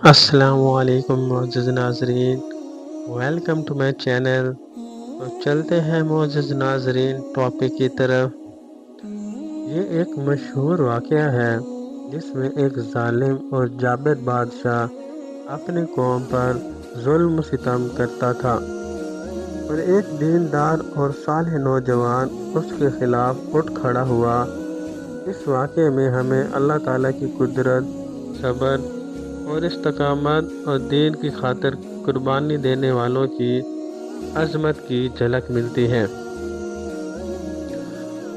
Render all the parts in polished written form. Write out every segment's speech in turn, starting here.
السلام علیکم معزز ناظرین، ویلکم ٹو مائی چینل۔ تو چلتے ہیں معزز ناظرین ٹاپک کی طرف۔ یہ ایک مشہور واقعہ ہے جس میں ایک ظالم اور جابر بادشاہ اپنی قوم پر ظلم و ستم کرتا تھا، اور ایک دیندار اور صالح نوجوان اس کے خلاف اٹھ کھڑا ہوا۔ اس واقعے میں ہمیں اللہ تعالیٰ کی قدرت، صبر اور استقامت اور دین کی خاطر قربانی دینے والوں کی عظمت کی جھلک ملتی ہے۔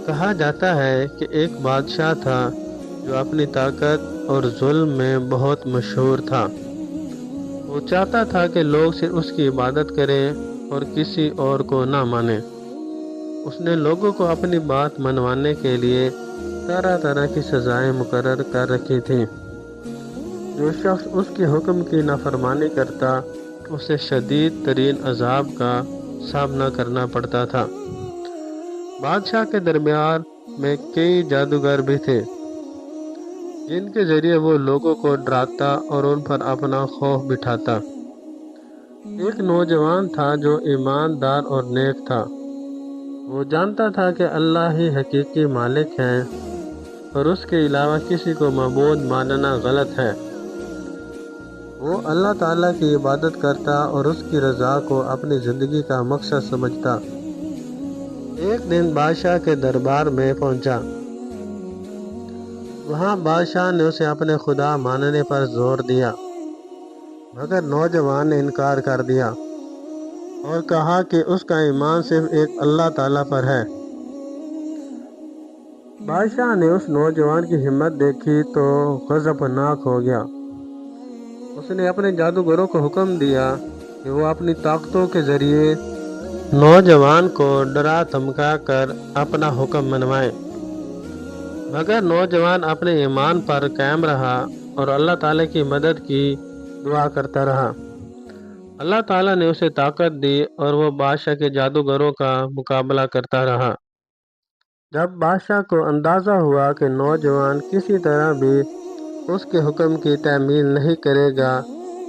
کہا جاتا ہے کہ ایک بادشاہ تھا جو اپنی طاقت اور ظلم میں بہت مشہور تھا۔ وہ چاہتا تھا کہ لوگ صرف اس کی عبادت کریں اور کسی اور کو نہ مانیں۔ اس نے لوگوں کو اپنی بات منوانے کے لیے طرح طرح کی سزائیں مقرر کر رکھی تھیں۔ جو شخص اس کے حکم کی نافرمانی کرتا اسے شدید ترین عذاب کا سامنا کرنا پڑتا تھا۔ بادشاہ کے درمیان میں کئی جادوگر بھی تھے جن کے ذریعے وہ لوگوں کو ڈراتا اور ان پر اپنا خوف بٹھاتا۔ ایک نوجوان تھا جو ایماندار اور نیک تھا۔ وہ جانتا تھا کہ اللہ ہی حقیقی مالک ہے اور اس کے علاوہ کسی کو معبود ماننا غلط ہے۔ وہ اللہ تعالیٰ کی عبادت کرتا اور اس کی رضا کو اپنی زندگی کا مقصد سمجھتا۔ ایک دن بادشاہ کے دربار میں پہنچا۔ وہاں بادشاہ نے اسے اپنے خدا ماننے پر زور دیا، مگر نوجوان نے انکار کر دیا اور کہا کہ اس کا ایمان صرف ایک اللہ تعالیٰ پر ہے۔ بادشاہ نے اس نوجوان کی ہمت دیکھی تو غضبناک ہو گیا۔ اس نے اپنے جادوگروں کو حکم دیا کہ وہ اپنی طاقتوں کے ذریعے نوجوان کو ڈرا دھمکا کر اپنا حکم منوائے، مگر نوجوان اپنے ایمان پر قائم رہا اور اللہ تعالیٰ کی مدد کی دعا کرتا رہا۔ اللہ تعالیٰ نے اسے طاقت دی اور وہ بادشاہ کے جادوگروں کا مقابلہ کرتا رہا۔ جب بادشاہ کو اندازہ ہوا کہ نوجوان کسی طرح بھی اس کے حکم کی تعمیل نہیں کرے گا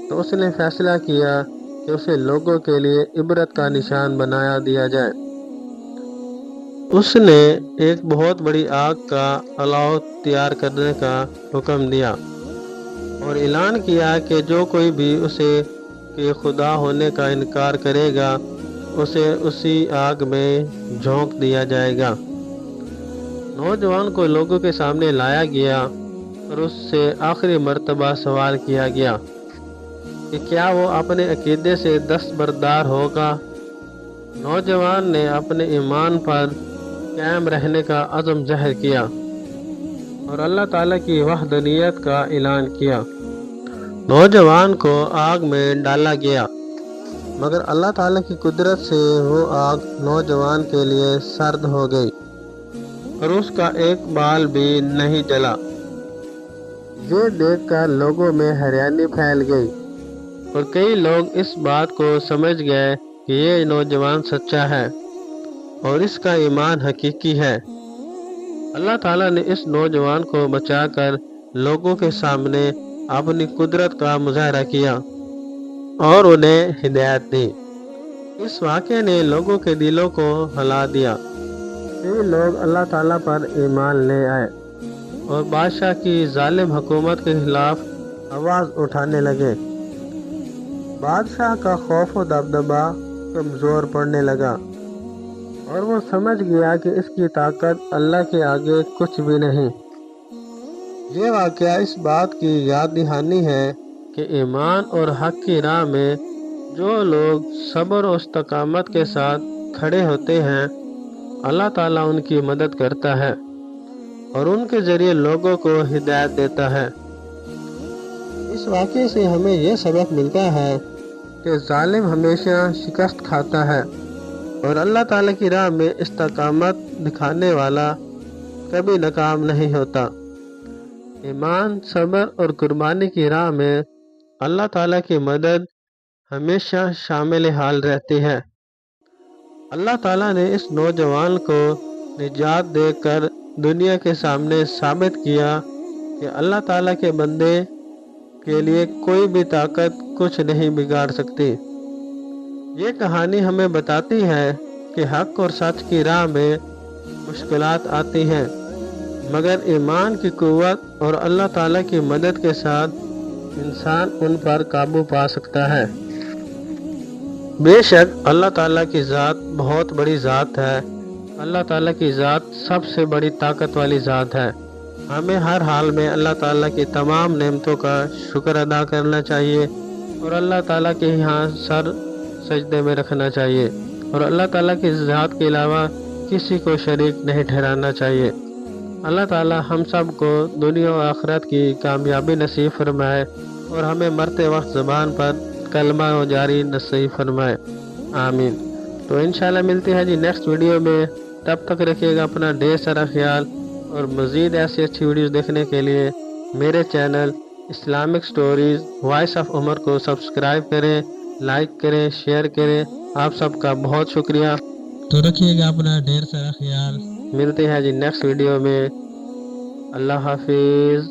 تو اس نے فیصلہ کیا کہ اسے لوگوں کے لیے عبرت کا نشان بنا دیا جائے۔ اس نے ایک بہت بڑی آگ کا الاؤ تیار کرنے کا حکم دیا اور اعلان کیا کہ جو کوئی بھی اسے کہ خدا ہونے کا انکار کرے گا اسے اسی آگ میں جھونک دیا جائے گا۔ نوجوان کو لوگوں کے سامنے لایا گیا اور اس سے آخری مرتبہ سوال کیا گیا کہ کیا وہ اپنے عقیدے سے دستبردار ہوگا۔ نوجوان نے اپنے ایمان پر قائم رہنے کا عزم ظاہر کیا اور اللہ تعالیٰ کی وحدانیت کا اعلان کیا۔ نوجوان کو آگ میں ڈالا گیا، مگر اللہ تعالیٰ کی قدرت سے وہ آگ نوجوان کے لیے سرد ہو گئی اور اس کا ایک بال بھی نہیں جلا۔ یہ دیکھ کر لوگوں میں حیرانی پھیل گئی اور کئی لوگ اس بات کو سمجھ گئے کہ یہ نوجوان سچا ہے اور اس کا ایمان حقیقی ہے۔ اللہ تعالیٰ نے اس نوجوان کو بچا کر لوگوں کے سامنے اپنی قدرت کا مظاہرہ کیا اور انہیں ہدایت دی۔ اس واقعے نے لوگوں کے دلوں کو ہلا دیا۔ کئی لوگ اللہ تعالیٰ پر ایمان لے آئے اور بادشاہ کی ظالم حکومت کے خلاف آواز اٹھانے لگے۔ بادشاہ کا خوف و دبدبہ کمزور پڑنے لگا اور وہ سمجھ گیا کہ اس کی طاقت اللہ کے آگے کچھ بھی نہیں۔ یہ واقعہ اس بات کی یاد دہانی ہے کہ ایمان اور حق کی راہ میں جو لوگ صبر و استقامت کے ساتھ کھڑے ہوتے ہیں اللہ تعالیٰ ان کی مدد کرتا ہے اور ان کے ذریعے لوگوں کو ہدایت دیتا ہے۔ اس واقعے سے ہمیں یہ سبق ملتا ہے کہ ظالم ہمیشہ شکست کھاتا ہے اور اللہ تعالیٰ کی راہ میں استقامت دکھانے والا کبھی ناکام نہیں ہوتا۔ ایمان، صبر اور قربانی کی راہ میں اللہ تعالیٰ کی مدد ہمیشہ شامل حال رہتی ہے۔ اللہ تعالیٰ نے اس نوجوان کو نجات دے کر دنیا کے سامنے ثابت کیا کہ اللہ تعالیٰ کے بندے کے لیے کوئی بھی طاقت کچھ نہیں بگاڑ سکتی۔ یہ کہانی ہمیں بتاتی ہے کہ حق اور سچ کی راہ میں مشکلات آتی ہیں، مگر ایمان کی قوت اور اللہ تعالیٰ کی مدد کے ساتھ انسان ان پر قابو پا سکتا ہے۔ بے شک اللہ تعالیٰ کی ذات بہت بڑی ذات ہے۔ اللہ تعالیٰ کی ذات سب سے بڑی طاقت والی ذات ہے۔ ہمیں ہر حال میں اللہ تعالیٰ کی تمام نعمتوں کا شکر ادا کرنا چاہیے اور اللہ تعالیٰ کے یہاں سر سجدے میں رکھنا چاہیے، اور اللہ تعالیٰ کی ذات کے علاوہ کسی کو شریک نہیں ٹھہرانا چاہیے۔ اللہ تعالیٰ ہم سب کو دنیا و آخرت کی کامیابی نصیب فرمائے اور ہمیں مرتے وقت زبان پر کلمہ و جاری نصیب فرمائے، آمین۔ تو انشاءاللہ ملتے ہیں جی نیکسٹ ویڈیو میں، تب تک رکھیے گا اپنا ڈھیر سارا خیال، اور مزید ایسی اچھی ویڈیوز دیکھنے کے لیے میرے channel Islamic stories voice of Umar کو سبسکرائب کریں، لائک کریں، شیئر کریں۔ آپ سب کا بہت شکریہ۔ تو رکھیے گا اپنا ڈھیر سارا خیال، ملتے ہیں جی نیکسٹ ویڈیو میں۔ اللہ حافظ۔